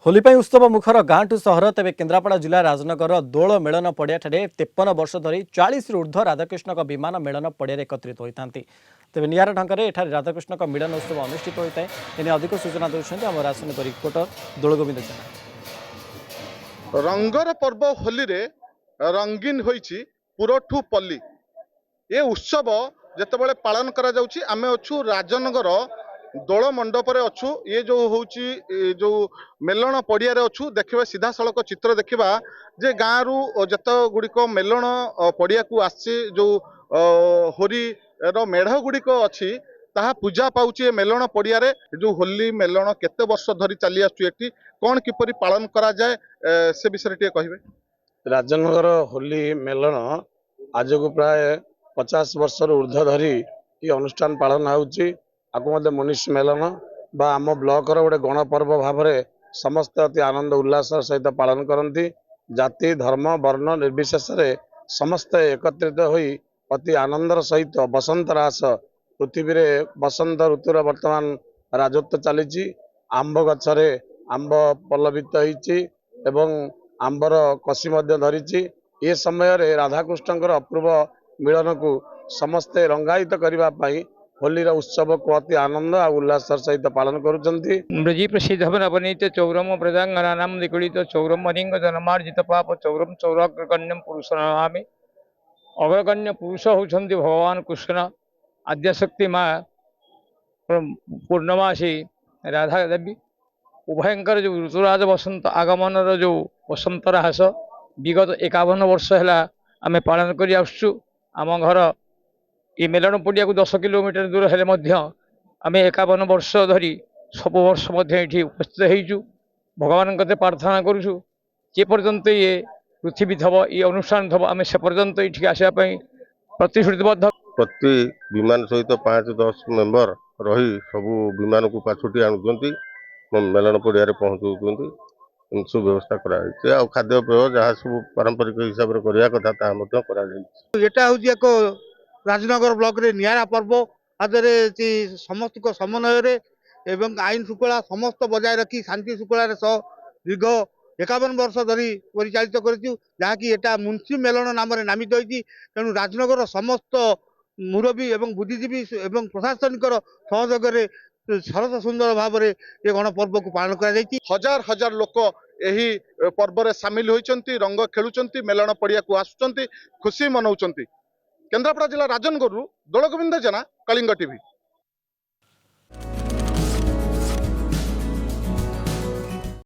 होली ପାଇଁ उत्सव मुखर गाँ टू सहर तेज केन्द्रापड़ा जिला राजनगर दोल मेलन पड़िया 53 वर्ष धरी 40 रु ऊर्ध्व राधाकृष्ण विमान मेलन पड़िया एकत्रित होता तेज निआरा ढंग से एठार राधाकृष्ण मिलन उत्सव अनुष्ठित होता है एने अधिक सूचना देते आम राजनैतिक रिपोर्टर दोलगोविंद जेना। रंगर पर्व होली रे रंगीन होइछि पुरठू पल्ली ये उत्सव जेतेबेले पालन करा जाउछि आमे अछु राजनगर दोल मंडपर अच्छु ये जो होउछि जो मेलण पड़िया अच्छु देखिबा सीधा सड़क चित्र देखिबा जे गाँ रु जत गुड़िक मेलण पड़िया को आसी जो होरी रो मेढ़ गुड़िक अच्छी ताहा पूजा पाउछि मेलण पड़िया रे जो होली मेलण केते वर्ष धरी चली आसु एठी कोन किपरि पालन करा जाय से विषय टे कहिबे। राजनगर होली मेलन आज को प्राय 50 वर्ष ऊर्ध्व धरी ये अनुष्ठान पालन होउछि आकु मध्य मनीष मेलन बा आम ब्लॉक रो गोटे गणपर्व भाव में समस्त अति आनंद उल्लास सहित पालन करती जाति धर्म वर्ण निर्विशेष समस्त एकत्रित होई अति आनंदर सहित बसंत रास पृथ्वी रे बसंत ऋतुर वर्तमान राजत्व चली आंब गछरे आंब पल्लवित होइछि एवं आंबर कसी मध्य धरिछि ये समय रे राधाकृष्णकर अपूर्व मिलन को समस्ते रंगायित करबा पई होली उत्सव को अति आनंद और उल्लास सहित पालन करुचंती। ब्रजी प्रसिद्ध नवनीत चौरम प्रजांगनानाम निगुड़ित चौरम मरिंग जन्मार्जित पाप चौरम चौराग्रगण्यम पुरुष नामी अग्रगण्य पुरुष होउछंती भगवान कृष्ण आद्यशक्ति माँ पूर्णमासी राधा देवी उभयंकर जो ऋतुराज बसंत आगमन जो बसंत रास विगत 51 वर्ष है आम पालन कर आम घर ये मेलन पड़िया को 10 किलोमीटर दूर हेले आम 51 वर्ष धरी सब वर्ष ये उपस्थित होइछु भगवान कते प्रार्थना करूछु जे पर्यंत ये पृथ्वी थब ये अनुष्ठान थब आम से पर्यंत ये आसापी प्रतिश्रुतिबद्ध। प्रति विमान सहित 5-10 मेंबर रही सबू विमान को पाछुटी आणुचंती मेलन पड़िया पहुँचाऊँ सुव्यवस्था कर खाद्यपेय जहाँ सब पारंपरिक हिसाब से करने कथा एटा हूँ राजनगर ब्लॉक रे नियारा पर्व आदरे समस्त को समन्वय रे एवं आईन श्रृंखला समस्त बजाय रखी शांति श्रृंखला दीर्घ 51 वर्ष धरी परिचालित कर मुंशी मेलन नाम नामित होती तेणु राजनगर समस्त मुरबी एवं बुद्धिजीवी एवं प्रशासनिक सहयोग सरस सुंदर भाव में ये गणपर्व को पालन कर हजार हजार लोक यही पर्व में सामिल होती रंग खेलुंट मेलन पड़िया को आसुंच खुशी मनाऊँ। केन्द्रापड़ा जिला राजनगर दोलगोविंद जेना कलिंग टीवी।